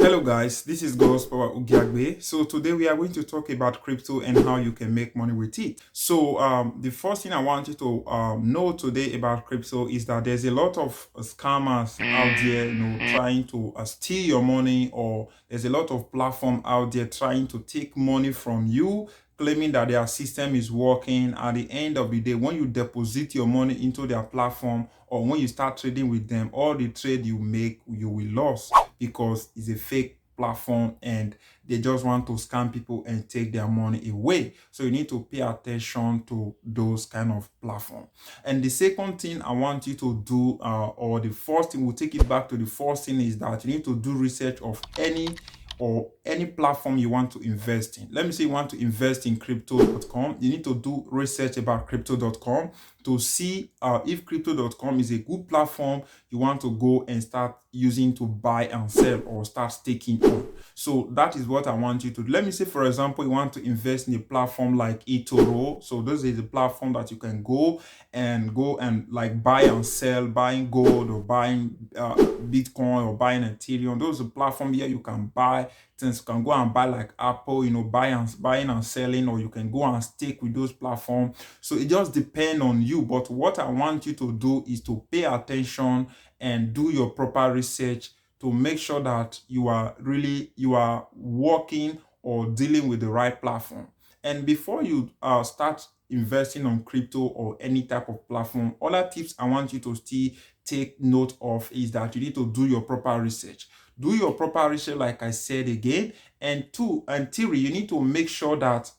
Hello guys, this is Gospel Ugiagbe. So today we are going to talk about crypto and how you can make money with it. So the first thing I want you to know today about crypto is that there's a lot of scammers out there, trying to steal your money, or there's a lot of platform out there trying to take money from you, claiming that their system is working. At the end of the day, when you deposit your money into their platform or when you start trading with them, all the trade you make, you will lose because it's a fake platform and they just want to scam people and take their money away. So you need to pay attention to those kind of platform. And the second thing I want you to do, or the first thing, we'll take it back to the first thing, is that you need to do research of any platform you want to invest in. Let me say you want to invest in crypto.com. You need to do research about crypto.com to see if crypto.com is a good platform you want to go and start using to buy and sell or start staking on. So that is what I want you to do. Let me say, for example, you want to invest in a platform like eToro. So this is a platform that you can go and like buy and sell, buying gold or buying Bitcoin or buying Ethereum. Those are platforms here you can buy things. You can go and buy like Apple, buying and selling, or you can go and stake with those platforms. So it just depends on you. But what I want you to do is to pay attention and do your proper research to make sure that you are working or dealing with the right platform. And before you start investing on crypto or any type of platform, other tips I want you to still take note of is that you need to do your proper research. Do your proper research, like I said again. And three, you need to make sure that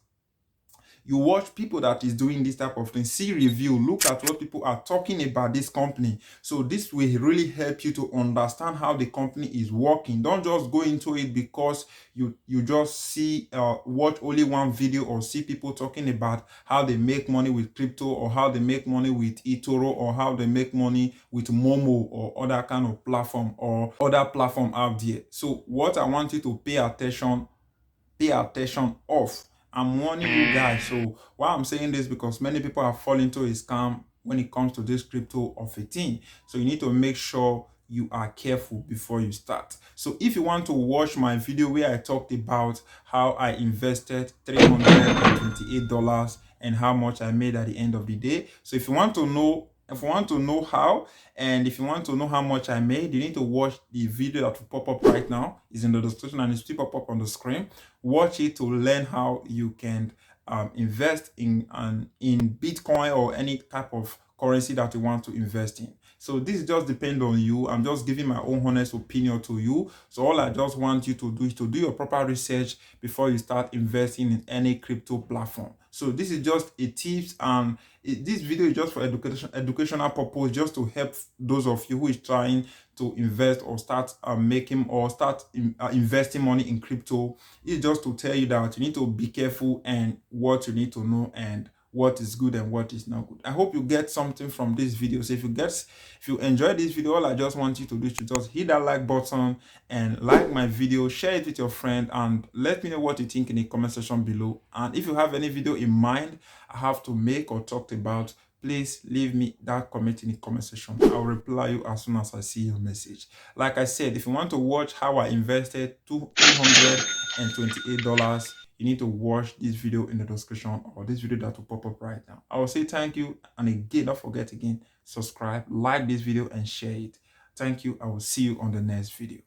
you watch people that is doing this type of thing, see review, look at what people are talking about this company. So this will really help you to understand how the company is working. Don't just go into it because you just see watch only one video or see people talking about how they make money with crypto, or how they make money with eToro, or how they make money with Momo or other kind of platform or other platform out there. So what I want you to pay attention of, I'm warning you guys. So why I'm saying this, because many people are falling into a scam when it comes to this crypto of a thing. So you need to make sure you are careful before you start. So if you want to watch my video where I talked about how I invested $328 and how much I made at the end of the day. So if you want to know how, and if you want to know how much I made, you need to watch the video that will pop up right now. It's in the description and it's still pop up on the screen. Watch it to learn how you can invest in Bitcoin or any type of currency that you want to invest in. So this just depends on you. I'm just giving my own honest opinion to you. So all I just want you to do is to do your proper research before you start investing in any crypto platform. So this is just a tips, and this video is just for educational purpose, just to help those of you who is trying to invest or start investing money in crypto. It's just to tell you that you need to be careful and what you need to know and what is good and what is not good. I hope you get something from this video. So if you enjoy this video, all I just want you to do is to just hit that like button and like my video, share it with your friend, and let me know what you think in the comment section below. And if you have any video in mind I have to make or talk about, please leave me that comment in the comment section. I'll reply you as soon as I see your message. Like I said, if you want to watch how I invested $228, you need to watch this video in the description, or this video that will pop up right now. I will say thank you, and again, don't forget, subscribe, like this video and share it. Thank you. I will see you on the next video.